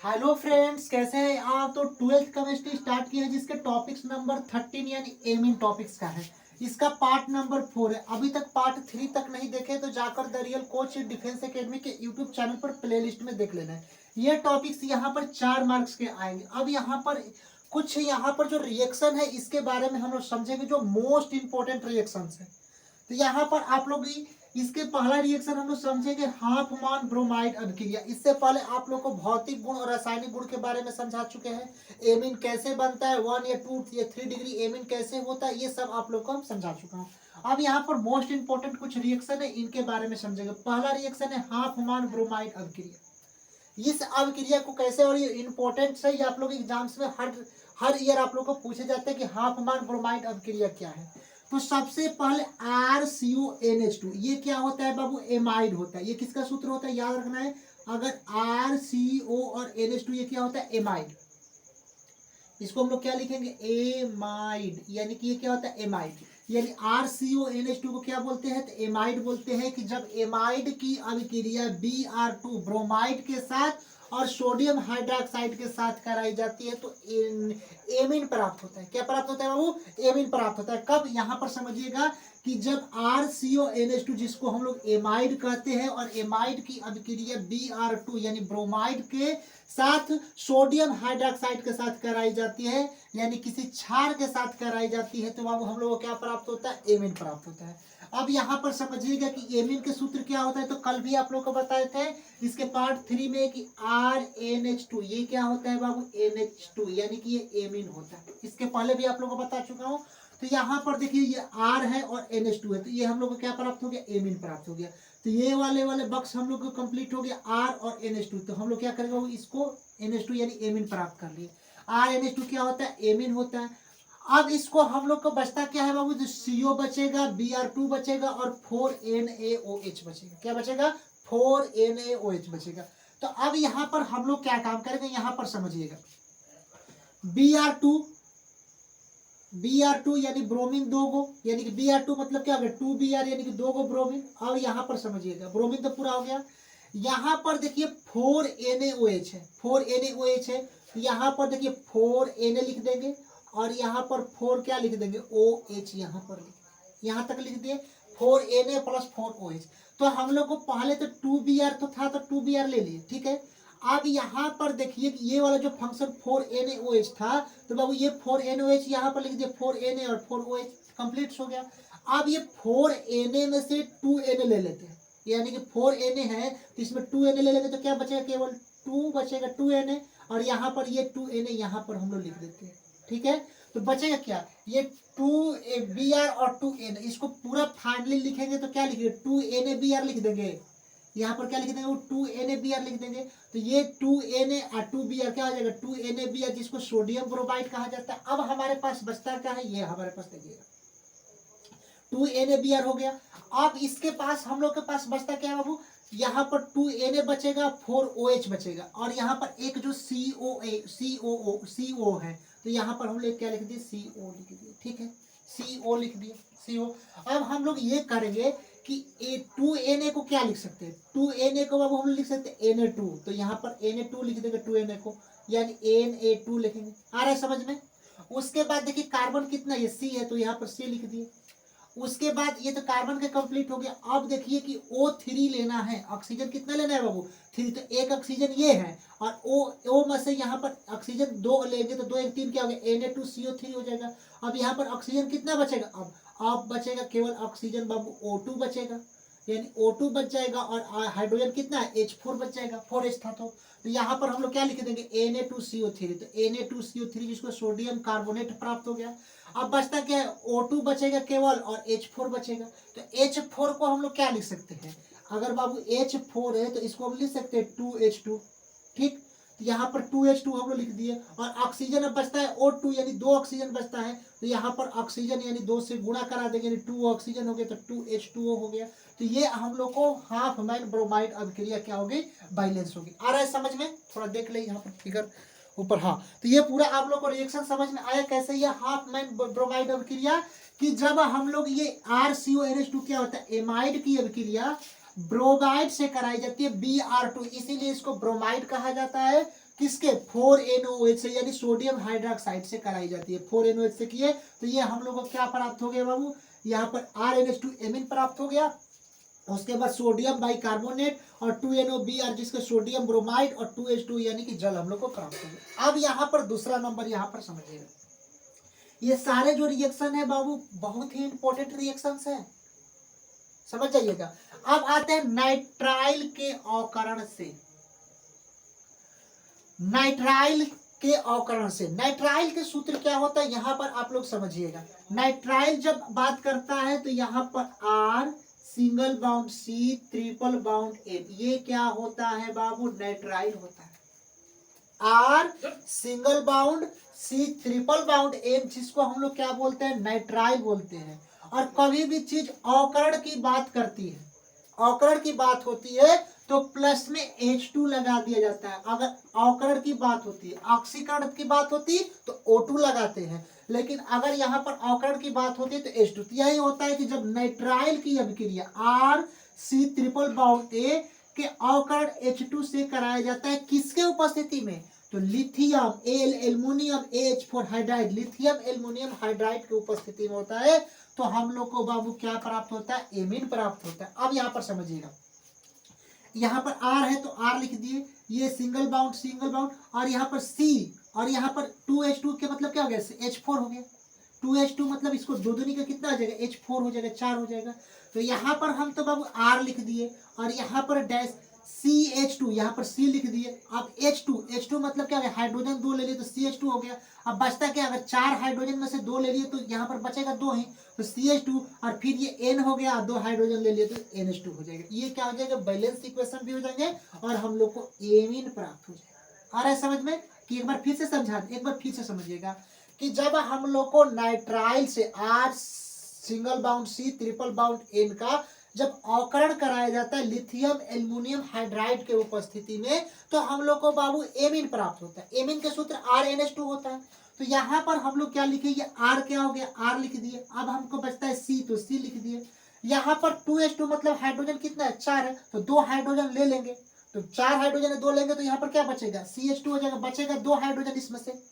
Hello friends, कैसे हैं आप। तो 12th केमिस्ट्री स्टार्ट किया है जिसके टॉपिक्स नंबर 13 यानी एमिन टॉपिक्स का है। इसका पार्ट नंबर 4 है। अभी तक पार्ट 3 तक नहीं देखे तो जाकर the real coach defence academy के यूट्यूब चैनल पर प्लेलिस्ट में देख लेना है। ये टॉपिक्स यहाँ पर 4 मार्क्स के आएंगे। अब यहाँ पर कुछ यहाँ पर जो रिएक्शन है इसके बारे में हम लोग समझेंगे, जो मोस्ट इंपॉर्टेंट रिएक्शन है। तो यहाँ पर आप लोग इसके पहला रिएक्शन हम लोग समझेंगे हाफ मान ब्रोमाइड अभिक्रिया। इससे पहले आप लोग को भौतिक गुण और रासायनिक गुण के बारे में समझा चुके हैं। एमीन कैसे बनता है, 1 या 2 या 3 डिग्री एमीन कैसे होता है, ये सब आप लोग को हम समझा चुका हूँ। अब यहाँ पर मोस्ट इंपॉर्टेंट कुछ रिएक्शन है, इनके बारे में समझेंगे। पहला रिएक्शन है हाफ मान ब्रोमाइड अभिक्रिया। इस अभिक्रिया को कैसे, और ये इंपॉर्टेंट है, ये आप लोग एग्जाम्स में हर ईयर आप लोग को पूछे जाते हैं कि हाफ मान ब्रोमाइड अभिक्रिया क्या है। तो सबसे पहले RCONH2 ये क्या होता है बाबू, एमाइड होता है। ये किसका सूत्र होता है, याद रखना है। अगर RCO और NH2 ये क्या होता है, एमाइड। इसको हम लोग क्या लिखेंगे, एमाइड, यानी कि ये क्या होता है, एमाइड। यानी RCONH2 को क्या बोलते हैं, तो एमाइड बोलते हैं। कि जब एमाइड की अभिक्रिया Br2 ब्रोमाइड के साथ और सोडियम हाइड्रोक्साइड के साथ कराई जाती है तो एमीन प्राप्त होता है। क्या प्राप्त होता है बाबू, एमीन प्राप्त होता है। कब, यहाँ पर समझिएगा कि जब RCONH2 जिसको हम लोग एमाइड कहते हैं और एमाइड की अभिक्रिया Br2 यानी ब्रोमाइड के साथ सोडियम हाइड्रोक्साइड के साथ कराई जाती है, यानी किसी क्षार के साथ कराई जाती है, तो बाबू हम लोग को क्या प्राप्त होता है, एमीन प्राप्त होता है। अब यहाँ पर समझिएगा कि एमीन के सूत्र क्या होता है, तो कल भी आप लोग को बताए थे इसके पार्ट 3 में कि RNH2 ये क्या होता है बाबू, NH2, यानी कि ये एमीन होता है। इसके पहले भी आप लोग को बता चुका हूँ। तो यहाँ पर देखिए ये R है और NH2 है, तो ये हम लोग को क्या प्राप्त हो गया, एमीन प्राप्त हो गया। तो ये वाले बक्स हम लोग को कंप्लीट हो गया, R और NH2। तो हम लोग क्या करेंगे, इसको NH2 यानी एमीन प्राप्त कर लिए। RNH2 क्या होता है, एमीन होता है। अब इसको हम लोग को बचता क्या है बाबू, जो CO बचेगा, Br2 बचेगा और 4NaOH बचेगा। क्या बचेगा, 4NaOH बचेगा। तो अब यहाँ पर हम लोग क्या काम करेंगे, यहाँ पर समझिएगा। Br2 यानी ब्रोमीन 2 गो, यानी कि Br2 मतलब क्या हो गया, 2Br यानी कि 2 गो ब्रोमीन। और यहाँ पर समझिएगा ब्रोमीन तो पूरा हो गया। यहाँ पर देखिए 4NaOH है, 4NaOH है। यहाँ पर देखिए 4Na लिख देंगे और यहाँ पर 4 क्या लिख देंगे, OH यहाँ पर यहाँ तक लिख दिए, 4Na प्लस 4OH। तो हम लोग को पहले तो 2Br तो था, तो 2Br ले लिए, ठीक है। अब यहाँ पर देखिए कि ये वाला जो फंक्शन 4NaOH था, तो बाबू ये 4NaOH यहाँ पर लिख दिया, 4Na और 4OH कंप्लीट हो गया। अब ये 4Na में से 2Na ले लेते हैं, यानी कि 4Na है तो इसमें 2Na ले लेंगे, तो क्या बचेगा, केवल 2 बचेगा, 2Na। और यहाँ पर ये 2Na यहाँ पर हम लोग लिख देते हैं, ठीक है। तो बचेगा क्या, ये 2Br और 2Na, इसको पूरा फाइनली लिखेंगे तो क्या लिखेंगे, 2NaBr लिख देंगे। यहाँ पर क्या लिख देंगे, वो 2NaBr लिख देंगे। तो ये 2Na और 2Br क्या हो जाएगा, 2NaBr, जिसको सोडियम ब्रोमाइड कहा जाता है। अब हमारे पास बचता क्या है, ये हमारे पास देखिएगा 2NaBr हो गया। अब इसके पास हम लोग के पास बचता क्या है बाबू, यहाँ पर 2Na बचेगा, 4OH बचेगा, और यहाँ पर एक जो CO है, तो यहाँ पर हम लोग क्या लिख दिए, CO लिख दिए, ठीक है, CO लिख दिए, CO। अब हम लोग ये करेंगे कि 2Na को क्या लिख सकते हैं, 2Na को बाबू हम लिख सकते हैं Na2, तो यहाँ पर Na2 लिख देंगे 2Na को, यानी Na2 लिखेंगे। आ रहा है समझ में। उसके बाद देखिए कार्बन कितना है, C है, तो यहाँ पर C लिख दिए। उसके बाद ये तो कार्बन का कंप्लीट हो गया। अब देखिए कि O3 लेना है, ऑक्सीजन कितना लेना है बाबू, 3। तो एक ऑक्सीजन ये है, और O में से यहाँ पर ऑक्सीजन 2 लेंगे, तो 2 1 3 क्या हो गया, Na2CO3 हो जाएगा। अब यहाँ पर ऑक्सीजन कितना बचेगा, अब बचेगा केवल ऑक्सीजन बाबू O2 बचेगा, यानी O2 बच जाएगा। और हाइड्रोजन कितना है, H4 बच जाएगा, 4H था। तो यहाँ पर हम लोग क्या लिख देंगे, Na2CO3। तो Na2CO3 जिसको सोडियम कार्बोनेट प्राप्त हो गया। अब बचता क्या है, O2 बचेगा केवल और H4 बचेगा। तो H4 को हम लोग क्या लिख सकते हैं, अगर बाबू H4 है तो इसको हम लिख सकते हैं 2H2, ठीक। तो यहाँ पर 2H2 हम लोग लिख दिए। और ऑक्सीजन अब बचता है O2, यानी 2 ऑक्सीजन बचता है, तो यहाँ पर ऑक्सीजन यानी 2 से गुणा करा देंगे, यानी 2 ऑक्सीजन हो गया, तो 2H2O हो गया। तो ये हम लोग को हाफ मैन ब्रोमाइड अभिक्रिया क्या होगी, बैलेंस होगी। आ रहा है समझ में, थोड़ा देख ले यहाँ पर फिगर ऊपर। हाँ, तो ये पूरा आप लोग को रिएक्शन समझ में आया, कैसे ये हाफ मैन ब्रोमाइड अभिक्रिया, कि जब हम लोग ये RCONH2 क्या होता है, एमाइड की अभिक्रिया ब्रोमाइड से कराई जाती है Br2, इसीलिए इसको ब्रोमाइड कहा जाता है। किसके 4NOH से, यानी सोडियम हाइड्रोक्साइड से कराई जाती है। 4NOH से किए तो ये हम लोग को क्या प्राप्त हो गया बाबू, यहाँ पर RNH2 एमिन प्राप्त हो गया। उसके बाद सोडियम बाइकार्बोनेट और 2NOBr जिसके सोडियम ब्रोमाइड और 2H2 यानी कि जल हम लोग को प्राप्त हो गया। अब यहाँ पर दूसरा नंबर यहाँ पर समझिएगा, ये सारे जो रिएक्शन है बाबू बहुत ही इंपॉर्टेंट रिएक्शंस है, समझ जाइएगा। अब आते हैं नाइट्राइल के अवकरण से। नाइट्राइल के अवकरण से, नाइट्राइल के सूत्र क्या होता है यहाँ पर आप लोग समझिएगा। नाइट्राइल जब बात करता है तो यहाँ पर R single bound C triple bound N, ये क्या होता है बाबू, नाइट्राइल होता है। R single bound C triple bound N, जिसको हम लोग क्या बोलते हैं, नाइट्राइल बोलते हैं। और कभी भी चीज अवकरण की बात करती है, अवकरण की बात होती है तो प्लस में H2 लगा दिया जाता है। अगर अवकरण की बात होती है, ऑक्सीकरण की बात होती है तो O2 लगाते हैं, लेकिन अगर यहाँ पर अवकरण की बात होती है तो H2। तो यही होता है कि जब नाइट्राइल की अभिक्रिया RC ट्रिपल बाउंड A के अवकरण H2 से कराया जाता है, किसके उपस्थिति में, तो lithium aluminium AH4 hydride, lithium aluminium hydride की उपस्थिति में होता है, तो हम लोग को बाबू क्या प्राप्त होता है, एमीन प्राप्त होता है। अब यहाँ पर समझिएगा, यहाँ पर R है तो R लिख दिए, ये सिंगल बाउंड और यहाँ पर C और यहाँ पर 2H2 के मतलब क्या हो गया, H4 हो गया। 2H2 मतलब इसको दो दूनी का कितना आ जाएगा, H4 हो जाएगा, 4 हो जाएगा। तो यहाँ पर हम तो बाबू R लिख दिए और यहाँ पर डैश CH2, यहाँ पर C लिख दिए। अब H2 मतलब क्या हो गया, हाइड्रोजन 2 ले लिए तो CH2 हो गया। अब बचता क्या, अगर 4 हाइड्रोजन में से 2 ले लिए तो यहाँ पर बचेगा 2 ही, तो CH2 और फिर ये N हो गया, 2 हाइड्रोजन ले लिए तो NH2 हो जाएगा। ये क्या हो जाएगा, बैलेंस इक्वेशन भी हो जाएंगे और हम लोग को एमीन प्राप्त हो जाएगा। आ रहा है समझ में कि एक बार फिर से समझा, एक बार फिर से समझिएगा कि जब हम लोग को नाइट्राइल से R single bound C triple bound N का जब अवकरण कराया जाता है लिथियम एल्युमिनियम हाइड्राइड के उपस्थिति में, तो हम लोग को बाबू एमीन प्राप्त होता है। एमीन के सूत्र RNH2 होता है। तो यहाँ पर हम लोग क्या लिखेंगे, R क्या हो गया, R लिख दिए। अब हमको बचता है C, तो C लिख दिए। यहाँ पर 2H2 मतलब हाइड्रोजन कितना है, 4 है, तो 2 हाइड्रोजन ले लेंगे, तो 4 हाइड्रोजन 2 लेंगे तो यहाँ पर क्या बचेगा, CH2 हो जाएगा, बचेगा 2 हाइड्रोजन इसमें से।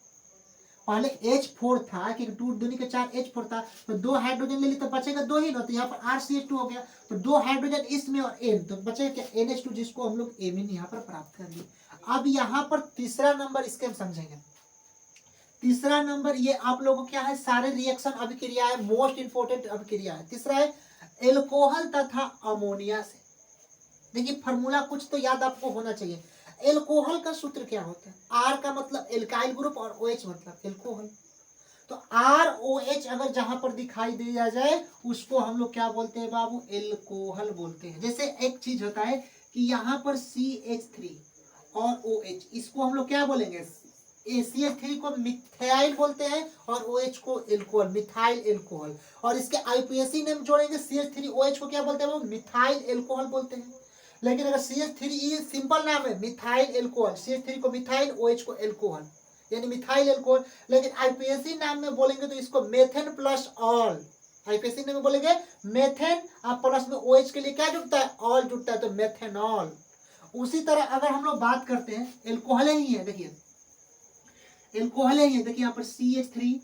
पहले H4 था कि 2 दूनी के 4 H4 था, तो 2 हाइड्रोजन ले ली तो बचेगा 2 ही ना, तो यहाँ पर RCH2 हो गया, तो 2 हाइड्रोजन इसमें और N, तो बचेगा क्या, NH2, जिसको हम लोग एमीन यहाँ पर प्राप्त कर लिए। अब यहाँ पर तीसरा नंबर इसके हम समझेंगे। तीसरा नंबर ये आप लोगों को क्या है, सारे रिएक्शन अभिक्रिया है, मोस्ट इंपोर्टेंट अभिक्रिया है। तीसरा है एल्कोहल तथा अमोनिया से। देखिए फॉर्मूला कुछ तो याद आपको होना चाहिए। एल्कोहल का सूत्र क्या होता है, R का मतलब एल्काइल ग्रुप और OH मतलब एल्कोहल। तो ROH अगर जहां पर दिखाई दिया जाए उसको हम लोग क्या बोलते हैं बाबू, एल्कोहल बोलते हैं। जैसे एक चीज होता है कि यहाँ पर CH3 और OH, इसको हम लोग क्या बोलेंगे, CH3 को मिथाइल बोलते हैं और OH को एल्कोहल, मिथाइल एल्कोहल। और इसके IUPAC नेम जोड़ेंगे, CH3OH को क्या बोलते हैं, वो मिथाइल एल्कोहल बोलते हैं। लेकिन अगर CH3 सिंपल नाम है मिथाइल एल्कोहल, CH3 को मिथाइल, OH को एल्कोहल, यानी मिथाइल एल्कोहल। लेकिन IUPAC नाम में बोलेंगे तो इसको मेथेन प्लस ऑल, IUPAC नाम में बोलेंगे मेथेन और प्लस में OH के लिए क्या जुड़ता है, ऑल जुड़ता है, तो मेथेनॉल। उसी तरह अगर हम लोग बात करते हैं, एल्कोहल ही है, देखिए एल्कोहल ही है, देखिए यहाँ पर CH3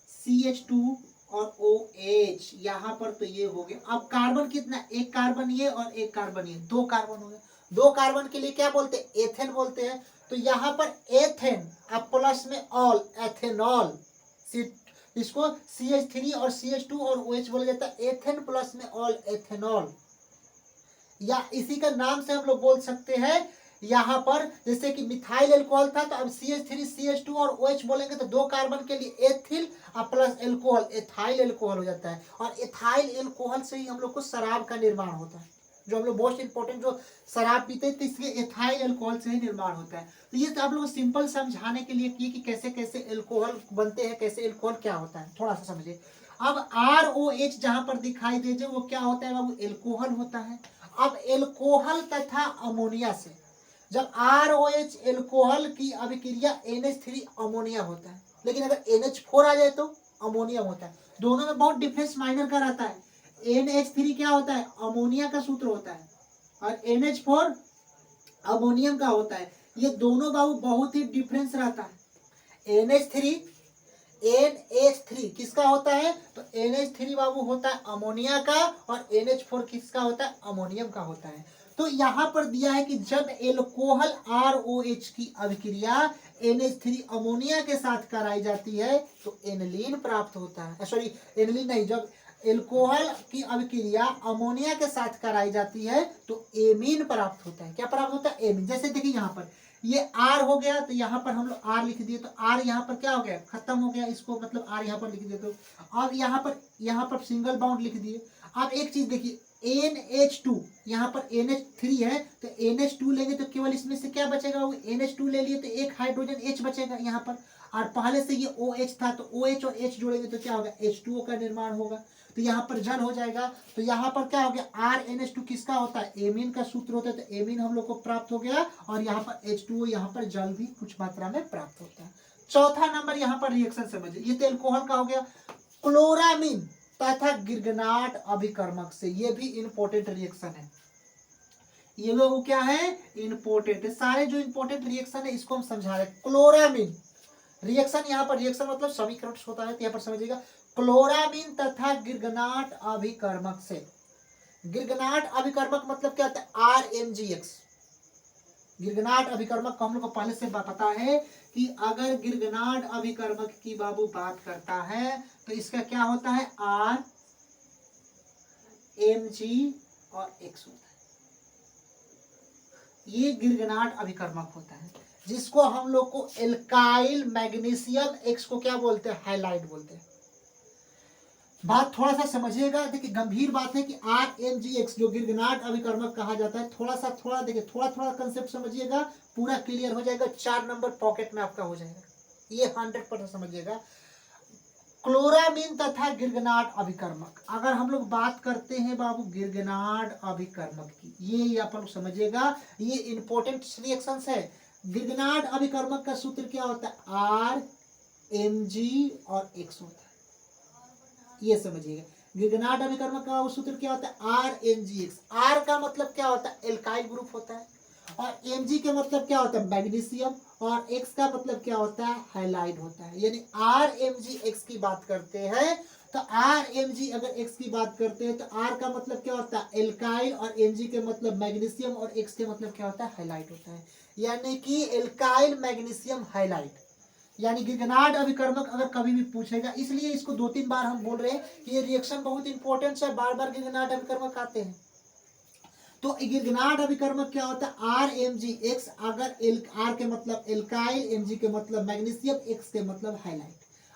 CH2 और OH, यहाँ पर तो ये हो गया। अब कार्बन कितना, एक कार्बन ये और एक कार्बन ये, 2 कार्बन हो गया। 2 कार्बन के लिए क्या बोलते हैं, एथेन बोलते हैं। तो यहाँ पर एथेन अब प्लस में ऑल, एथेनॉल। इसको CH3 और CH2 और OH बोला जाता है, एथेन प्लस में ऑल, एथेनॉल। या इसी का नाम से हम लोग बोल सकते हैं, यहाँ पर जैसे कि मिथाइल एल्कोहल था तो अब CH3 CH2 और OH बोलेंगे तो 2 कार्बन के लिए एथिल और प्लस एल्कोहल, एथाइल एल्कोहल हो जाता है। और एथाइल एल्कोहल से ही हम लोग को शराब का निर्माण होता है। जो हम लोग मोस्ट इंपोर्टेंट जो शराब पीते हैं तो इसके एथाइल एल्कोहल से ही निर्माण होता है। तो ये तो आप लोग सिंपल समझाने के लिए कि कैसे कैसे एल्कोहल बनते हैं, कैसे एल्कोहल क्या होता है, थोड़ा सा समझिए। अब ROH जहां पर दिखाई दीजिए वो क्या होता है बाबू, एल्कोहल होता है। अब एल्कोहल तथा अमोनिया से जब ROH एल्कोहल की अभिक्रिया NH3 अमोनिया होता है, लेकिन अगर NH4 आ जाए तो अमोनियम होता है। दोनों में बहुत डिफरेंस माइनर का रहता है। NH3 क्या होता है, अमोनिया का सूत्र होता है, और NH4 अमोनियम का होता है। ये दोनों बाबू बहुत ही डिफरेंस रहता है। NH3 किसका होता है? तो NH3 बाबू होता है अमोनिया का, और NH4 किसका होता है? अमोनियम का होता है। तो यहाँ पर दिया है कि जब एल्कोहल ROH की अभिक्रिया NH3 अमोनिया के साथ कराई जाती है तो एनिलीन प्राप्त होता है। सॉरी, एनिलीन नहीं, जब एल्कोहल की अभिक्रिया अमोनिया के साथ कराई जाती है तो एमीन प्राप्त होता है। क्या प्राप्त होता है? एमीन। जैसे देखिए यहाँ पर ये R हो गया, तो यहाँ पर हम लोग R लिख दिए, तो R यहाँ पर क्या हो गया? खत्म हो गया, इसको मतलब R यहाँ पर लिख दिए। तो अब यहाँ पर सिंगल बाउंड लिख दिए। अब एक चीज देखिए, NH2 यहाँ पर NH3 है, तो NH2 लेंगे तो केवल इसमें से क्या बचेगा? वो NH2 ले लिए तो एक हाइड्रोजन H बचेगा यहाँ पर, और पहले से ये OH था तो OH और H जोड़ेंगे तो क्या होगा? H2O का निर्माण होगा। तो यहाँ पर जल हो जाएगा। तो यहाँ पर क्या हो गया? RNH2 किसका होता है? एमीन का सूत्र होता है, तो एमीन हम लोग को प्राप्त हो गया, और यहाँ पर H2O, यहाँ पर जल भी कुछ मात्रा में प्राप्त होता है। चौथा नंबर यहाँ पर रिएक्शन समझिए, ये तो एल्कोहल का हो गया। क्लोरामीन तथा गिरगनाट अभिकर्मक से, ये भी इंपॉर्टेंट रिएक्शन है। ये लोग क्या है? इंपॉर्टेंट है। सारे जो इंपॉर्टेंट रिएक्शन है इसको हम समझा रहे हैं। क्लोरामीन रिएक्शन, यहाँ पर रिएक्शन मतलब समीकरण होता है, तो यहाँ पर समझिएगा क्लोरामीन तथा गिरगनाट अभिकर्मक से। गिरगनाट अभिकर्मक मतलब क्या होता है? RMgX। गिरगनाट अभिकर्मक को हम लोग को पहले से पता है कि अगर गिरगनाट अभिकर्मक की बाबू बात करता है तो इसका क्या होता है? RMg और X होता है। ये गिरगनाट अभिकर्मक होता है, जिसको हम लोग को एल्काइल मैग्नीशियम X को क्या बोलते हैं? हैलाइड बोलते हैं। बात थोड़ा सा समझिएगा, देखिए गंभीर बात है कि RMgX जो गिरगनाट अभिकर्मक कहा जाता है, थोड़ा देखिए, थोड़ा कंसेप्ट समझिएगा, पूरा क्लियर हो जाएगा। 4 नंबर पॉकेट में आपका हो जाएगा, ये 100% समझिएगा। क्लोरामीन तथा गिरगनाट अभिकर्मक, अगर हम लोग बात करते हैं बाबू गिरगनाट अभिकर्मक की, ये आप लोग समझिएगा, ये इंपॉर्टेंट रिएक्शंस है। गिरगनाट अभिकर्मक का सूत्र क्या होता है? RMg और X होता है, ये समझिएगा। गिरगनाट अभिकर्मक का सूत्र क्या होता है? RMgX। R का मतलब क्या होता है? एल्काइल ग्रुप होता है, और Mg का मतलब क्या होता है? मैग्नीशियम, और X का मतलब क्या होता है? हैलाइड होता है। यानी RMgX की बात करते हैं तो RMg अगर X की बात करते हैं तो R का मतलब क्या होता है? एल्काइल, और Mg के मतलब मैग्नीशियम, और X के मतलब क्या होता है? हैलाइड होता है। यानी कि एल्काइल मैग्नीशियम हैलाइड, यानी गिरगनाट अभिकर्मक अगर कभी भी पूछेगा, इसलिए इसको 2-3 बार हम बोल रहे हैं कि ये रिएक्शन बहुत इंपॉर्टेंट है, बार बार गिरगनाट अभिकर्मक आते हैं। तो गिरगनाट अभिकर्मक क्या होता है? RMgX। अगर R के मतलब एल्काइल, Mg के मतलब मैग्नीशियम, X के मतलब हैलाइड।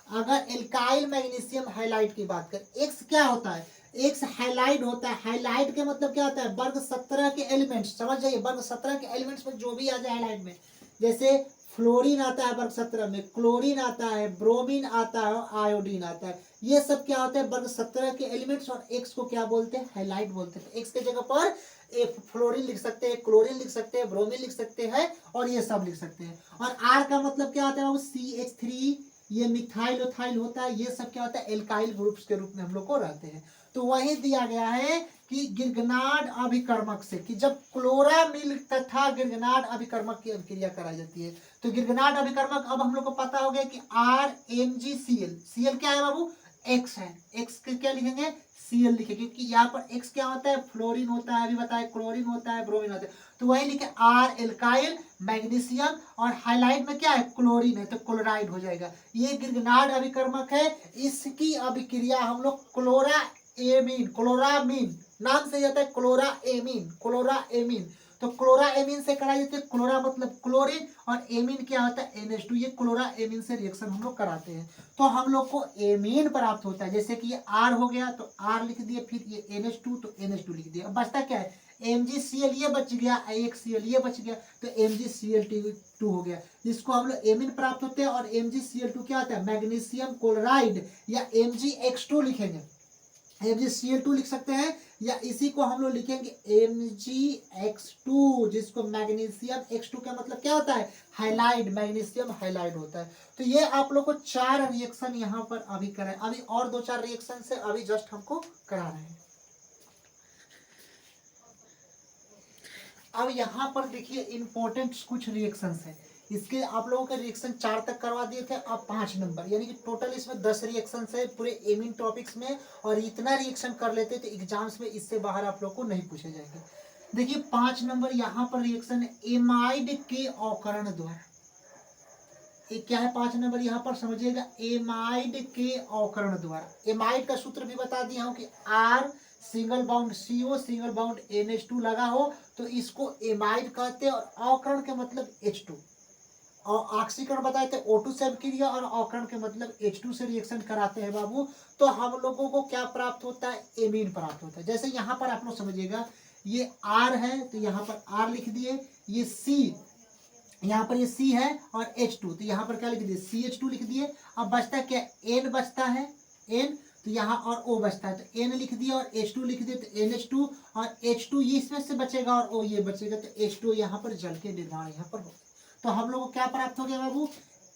अगर एल्काइल मैग्नीशियम हैलाइड की बात करें, X क्या होता है? X हैलाइड होता है। हैलाइड के मतलब क्या होता है? वर्ग 17 के एलिमेंट्स, समझ जाइए, वर्ग 17 के एलिमेंट्स में जो भी आ जाए हैलाइड में, जैसे फ्लोरीन आता है वर्ग 17 में, क्लोरीन आता है, ब्रोमीन आता है, आयोडीन आता है, ये सब क्या होता है? वर्ग 17 के एलिमेंट्स, और X को क्या बोलते हैं? हैलाइड बोलते हैं। X के जगह पर एक फ्लोरीन लिख सकते हैं, क्लोरीन लिख सकते हैं, ब्रोमीन लिख सकते हैं, और ये सब लिख सकते हैं। और R का मतलब क्या होता है? वो CH3, ये मिथाइल उथाइल होता है, ये सब क्या होता है? एल्काइल ग्रुप्स के रूप में हम लोग को रहते हैं। तो वही दिया गया है कि गिरगनाट अभिकर्मक से, कि जब क्लोरामिल तथा गिरगनाट अभिकर्मक की अभिक्रिया कराई जाती है तो गिरगनाट अभिकर्मक, अब हम लोग को पता हो गया कि RMgCl। Cl क्या है बाबू? X है। X के क्या लिखेंगे? Cl लिखेंगे, क्योंकि यहाँ पर X क्या होता है? फ्लोरीन होता है, अभी बताए, क्लोरीन होता है, ब्रोमीन होता है, तो वही लिखे R एल्काइल मैग्नीशियम, और हाइलाइट में क्या है? क्लोरीन है, तो क्लोराइड हो जाएगा। ये गिरगनाट अभिकर्मक है, इसकी अभिक्रिया हम लोग क्लोरामीन नाम से जाता है, क्लोराएमीन। तो क्लोराएमीन से कराई जाती है। क्लोरा मतलब क्लोरीन, और एमीन क्या होता है? NH2। ये क्लोराएमीन से रिएक्शन हम लोग कराते हैं तो हम लोग को एमीन प्राप्त होता है। जैसे कि ये R हो गया तो R लिख दिए, फिर ये NH2 तो NH2 लिख दिया। अब बचता क्या है? MgCl ये बच गया, एक Cl ये बच गया, तो MgCl2 हो गया, जिसको हम लोग एमीन प्राप्त होते हैं। और MgCl2 क्या होता है? मैग्नीशियम क्लोराइड, या MgX2 लिखेंगे, MgCl2 लिख सकते हैं, या इसी को हम लोग लिखेंगे MgX2, जिसको मैग्नीशियम X2 का मतलब क्या होता है? हाइलाइड, मैग्नीशियम हाइलाइड होता है। तो ये आप लोग को 4 रिएक्शन यहाँ पर अभी कराए, अभी और 2-4 रिएक्शन से अभी जस्ट हमको करा रहे हैं। अब यहाँ पर देखिए इंपॉर्टेंट कुछ रिएक्शंस है। इसके आप लोगों के रिएक्शन 4 तक करवा दिए थे, अब 5 नंबर, यानी कि टोटल इसमें 10 रिएक्शंस है पूरे एमिन टॉपिक्स में। और इतना रिएक्शन कर लेते तो एग्जाम्स में इससे बाहर आप लोग को नहीं पूछे जाएंगे। देखिए 5 नंबर यहाँ पर रिएक्शन है एमाइड के अवकरण द्वारा। ये क्या है 5 नंबर यहाँ पर समझिएगा, एमाइड के अवकरण द्वारा। एमाइड का सूत्र भी बता दिया हूँ कि R single bound CO single bound NH2 लगा हो तो इसको एमाइड कहते हैं। और अवकरण के मतलब H2, और ऑक्सीकरण बताए थे O2 से अभिक्रिया, और अवकरण के मतलब H2 से रिएक्शन कराते हैं बाबू, तो हम लोगों को क्या प्राप्त होता है, एमीन प्राप्त होता है। जैसे यहाँ पर आप लोग समझिएगा, ये R है तो यहाँ पर R लिख दिए, ये C, यहाँ पर ये C है, और H2 तो यहाँ पर क्या लिख दिए, CH2 लिख दिए। अब बचता क्या, N बचता है, N, तो यहाँ और O बचता है तो N लिख दिया, और H2 लिख दिए तो NH2, और H2 ये इसमें से बचेगा और O ये बचेगा, तो H2 यहाँ पर जल के निर्माण यहाँ पर होगा। तो हम लोग को क्या प्राप्त हो गया बाबू,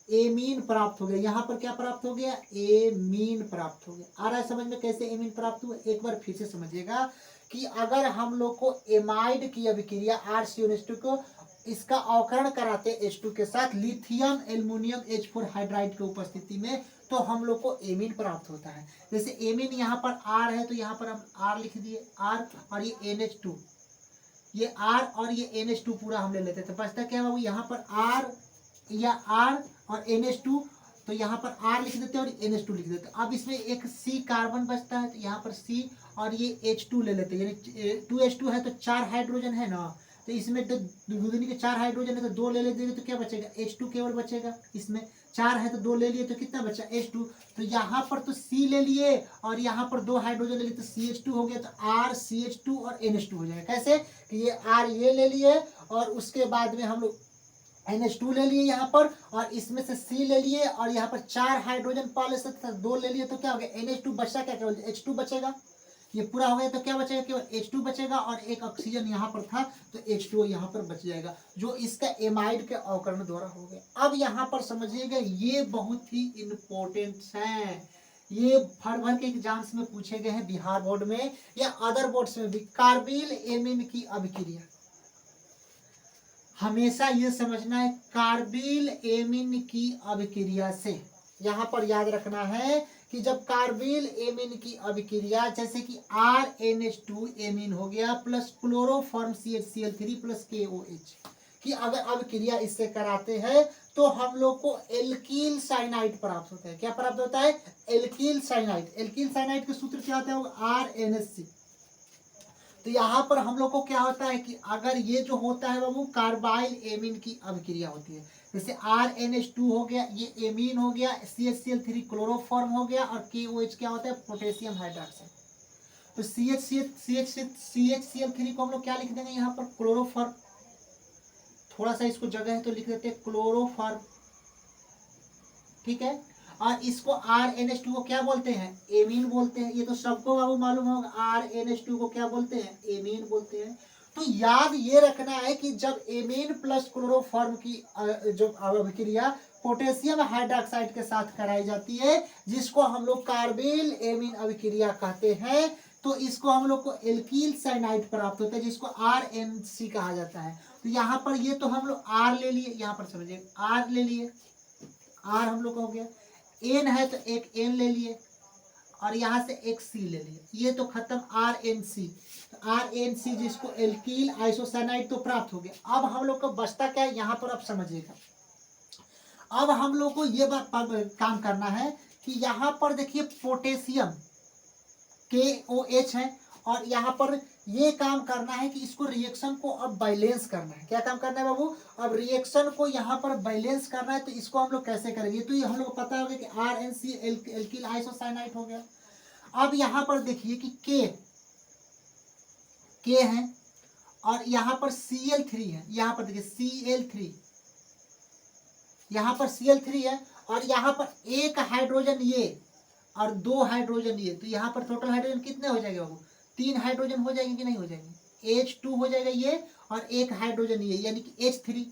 एमीन प्राप्त हो गया। यहाँ पर क्या प्राप्त हो गया, एमीन प्राप्त हो गया। आ रहा है समझ में कैसे एमीन प्राप्त हुआ, एक बार फिर से समझिएगा कि अगर हम लोग को एमाइड की अभिक्रिया RCONH2 को इसका अवकरण कराते H2 के साथ लिथियम एल्युमिनियम H4 हाइड्राइड की उपस्थिति में, तो हम लोग को एमीन प्राप्त होता है। जैसे एमीन यहाँ पर R है तो यहाँ पर हम R लिख दिए, R, और ये NH2, ये R और ये NH2 पूरा हम ले लेते थे। बचता क्या बाबू, यहाँ पर R या R और NH2, तो यहाँ पर R लिख देते हैं और NH2 लिख देते हैं। अब इसमें एक C कार्बन बचता है तो यहाँ पर C और ये H2 ले लेते हैं, यानी 2H2 है तो 4 हाइड्रोजन है ना, तो इसमें तो दूसरी के 4 हाइड्रोजन है तो 2 ले लेते तो क्या बचेगा, H2 केवल बचेगा। इसमें 4 है तो 2 ले लिए तो कितना बचा, H2। तो यहाँ पर तो C ले लिए और यहाँ पर 2 हाइड्रोजन ले लिए तो CH2 हो गया, तो R CH2 और NH2 हो जाएगा। कैसे कि ये R ये ले लिए और उसके बाद में हम लोग NH2 ले लिए यहाँ पर, और इसमें से C ले लिए और यहाँ पर 4 हाइड्रोजन पहले से 2 ले लिए, तो क्या हो गया, NH2 बचा, क्या केवल H2 बचेगा। ये पूरा हो गया तो क्या बचेगा, केवल H2 बचेगा, और एक ऑक्सीजन यहाँ पर था तो H2O यहाँ पर बच जाएगा, जो इसका एमाइड के अवकरण द्वारा हो गया। अब यहाँ पर समझिएगा, ये बहुत ही इंपॉर्टेंट है, ये भर के एग्जाम्स में पूछे गए हैं, बिहार बोर्ड में या अदर बोर्ड्स में भी। कार्बिल एमीन की अभिक्रिया, हमेशा ये समझना है, कार्बिल एमीन की अभिक्रिया से यहाँ पर याद रखना है कि जब कार्बिल एमीन की अभिक्रिया, जैसे कि RNH2 एमीन हो गया plus chloroform CHCl3 plus KOH की अगर अभिक्रिया इससे कराते हैं तो हम लोग को एल्कील साइनाइड प्राप्त होता है। क्या प्राप्त होता है, एल्कील साइनाइड। एल्कील साइनाइड का सूत्र क्या होता है, RNH। तो यहाँ पर हम लोग को क्या होता है कि अगर ये जो होता है वो कार्बाइल एमीन की अभिक्रिया होती है, जैसे RNH2 हो गया, ये एमीन हो गया, CHCl3 क्लोरोफॉर्म हो गया, और KOH क्या होता है, पोटेशियम हाइड्रोक्साइड। तो CHCl3 को हम लोग क्या लिख देंगे यहाँ पर, क्लोरोफॉर्म। थोड़ा सा इसको जगह है तो लिख देते हैं क्लोरोफॉर्म, ठीक है। और इसको RNH2 को क्या बोलते हैं, एमीन बोलते हैं। ये तो सबको बाबू मालूम होगा, RNH2 को क्या बोलते हैं, एमीन बोलते हैं। तो याद ये रखना है कि जब एमीन प्लस क्लोरोफॉर्म की जो अभिक्रिया पोटेशियम हाइड्रोक्साइड के साथ कराई जाती है, जिसको हम लोग कार्बिल एमीन अभिक्रिया कहते हैं, तो इसको हम लोग को एल्कील साइनाइड प्राप्त होता है, जिसको RNC कहा जाता है। तो यहाँ पर ये तो हम लोग R ले लिए, यहाँ पर समझिए R ले लिए, R हम लोग का हो गया। N है तो एक N ले लिए और यहाँ से एक C ले लिए, ये तो खत्म RNC। RNC जिसको एल्कील आइसोसाइनाइड तो प्राप्त हो गया। अब हम लोग को बचता क्या है, यहाँ पर आप समझिएगा। अब हम लोग को ये बात काम करना है कि यहाँ पर देखिए पोटेशियम KOH है, और यहाँ पर ये काम करना है कि इसको रिएक्शन को अब बैलेंस करना है। क्या काम करना है बाबू, अब रिएक्शन को यहाँ पर बैलेंस करना है। तो इसको हम लोग कैसे करेंगे, तो ये हम लोग को पता होगा कि RNC एल्किल आइसोसाइनाइड हो गया। अब यहाँ पर देखिए कि K है और यहाँ पर Cl3 है, यहाँ पर देखिए Cl3, यहाँ पर Cl3 है, और यहाँ पर एक हाइड्रोजन ये और 2 हाइड्रोजन ये, तो यहाँ पर टोटल हाइड्रोजन कितने हो जाएंगे बाबू, 3 हाइड्रोजन हो जाएंगे कि नहीं हो जाएंगे, H2 हो जाएगा ये, और एक हाइड्रोजन ये, यानी कि H3।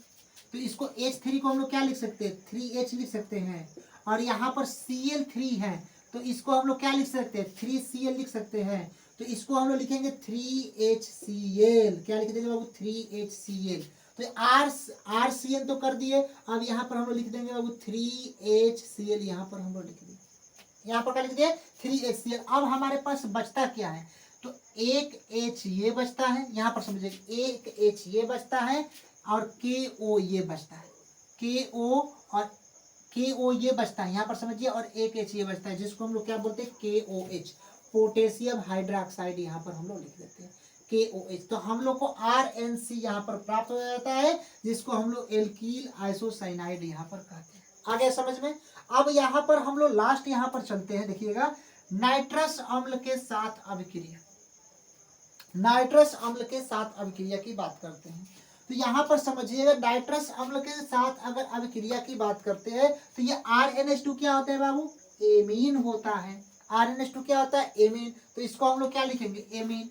तो इसको H3 को हम लोग क्या लिख सकते हैं, 3H लिख सकते हैं। और यहाँ पर Cl3 है तो इसको हम लोग क्या लिख सकते हैं, 3Cl लिख सकते हैं। तो इसको हम लोग लिखेंगे 3HCl। क्या लिख देंगे बाबू? 3HCl। तो RCN तो कर दिए, अब यहाँ पर हम लोग लिख देंगे बाबू 3HCl। यहाँ पर हम लोग लिख दिए, यहाँ पर क्या लिख दिए? 3HCl। अब हमारे पास बचता क्या है? तो एक H ये बचता है, यहाँ पर समझिए, एक H ये बचता है और KO ये बचता है, KO ये बचता है, यहाँ पर समझिए, और एक H ये बचता है, जिसको हम लोग क्या बोलते हैं? KOH, potassium hydroxide. यहाँ पर हम लोग लिख देते हैं KOH। तो हम लोग को RNC यहाँ पर प्राप्त हो जाता है, जिसको हम लोग एल्कील आइसोसाइनाइड यहाँ पर कहते हैं। आ गया समझ में? अब यहाँ पर हम लोग लास्ट यहाँ पर चलते हैं, देखिएगा, नाइट्रस अम्ल के साथ अभिक्रिया। नाइट्रस अम्ल के साथ अभिक्रिया की बात करते हैं, तो यहाँ पर समझिएगा, नाइट्रस अम्ल के साथ अगर अभिक्रिया की बात करते हैं तो ये RNH2 क्या होता है बाबू? एमीन होता है। RNH2 क्या होता है? एमीन। तो इसको हम लोग क्या लिखेंगे? एमीन।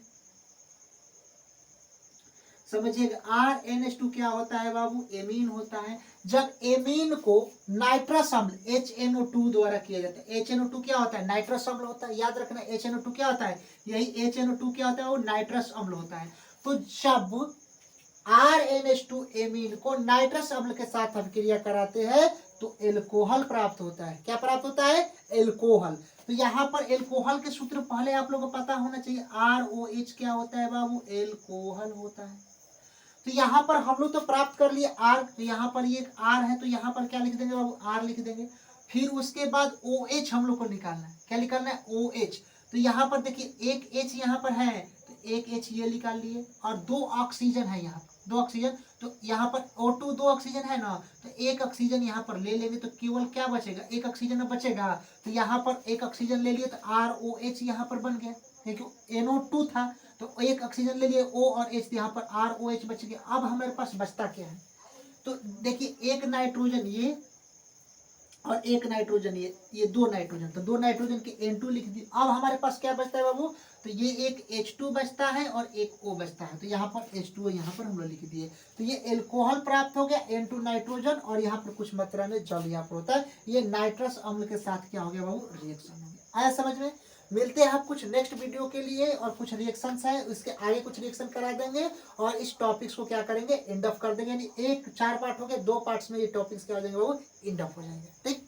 समझिएगा, RNH2 क्या होता है बाबू? एमीन होता है। जब एमीन को नाइट्रस अम्ल HNO2 द्वारा किया जाता है, HNO2 क्या होता है? नाइट्रस अम्ल होता है। याद रखना, HNO2 क्या होता है? यही HNO2 क्या होता है? वो नाइट्रस अम्ल होता है। तो जब RNH2 एमीन को नाइट्रस अम्ल के साथ अभिक्रिया कराते हैं तो एल्कोहल प्राप्त होता है। क्या प्राप्त होता है? एल्कोहल। तो यहाँ पर एल्कोहल के सूत्र पहले आप लोगों को पता होना चाहिए। ROH क्या होता है बाबू? एल्कोहल होता है। तो यहाँ पर हम लोग तो प्राप्त कर लिए R, तो यहाँ पर ये R है, तो यहाँ पर क्या लिख देंगे बाबू? R लिख देंगे। फिर उसके बाद OH हम लोग को निकालना है। क्या निकालना है? OH। तो यहाँ पर देखिए, एक H यहाँ पर है, तो एक H ये निकाल लिए, और दो ऑक्सीजन है यहाँ पर, दो ऑक्सीजन। तो यहाँ पर O2 दो ऑक्सीजन है ना, तो एक ऑक्सीजन यहाँ पर ले लेंगे, तो केवल क्या बचेगा? एक ऑक्सीजन बचेगा। तो यहाँ पर एक ऑक्सीजन ले लिए, तो ROH यहाँ पर बन गया, क्योंकि NO2 था, तो एक ऑक्सीजन ले लिए, O और H, यहाँ पर ROH बच गया। अब हमारे पास बचता क्या है? तो देखिए, एक नाइट्रोजन ये और एक नाइट्रोजन ये दो नाइट्रोजन, तो दो नाइट्रोजन के N2 लिख दी। अब हमारे पास क्या बचता है बाबू? तो ये एक H2 बचता है और एक O बचता है, तो यहाँ पर H2O यहाँ पर हम लोग लिख दिए। तो ये एल्कोहल प्राप्त हो गया, N2 नाइट्रोजन, और यहाँ पर कुछ मात्रा में जल यहाँ पर होता है। ये नाइट्रस अम्ल के साथ क्या हो गया बाबू? रिएक्शन हो गया। आया समझ में? मिलते हैं आप कुछ नेक्स्ट वीडियो के लिए, और कुछ रिएक्शंस है, उसके आगे कुछ रिएक्शन करा देंगे, और इस टॉपिक्स को क्या करेंगे? एंड ऑफ कर देंगे। यानी एक 4 पार्ट हो गए, 2 पार्ट्स में ये टॉपिक्स क्या हो जाएंगे बाबू? एंड ऑफ हो जाएंगे। ठीक।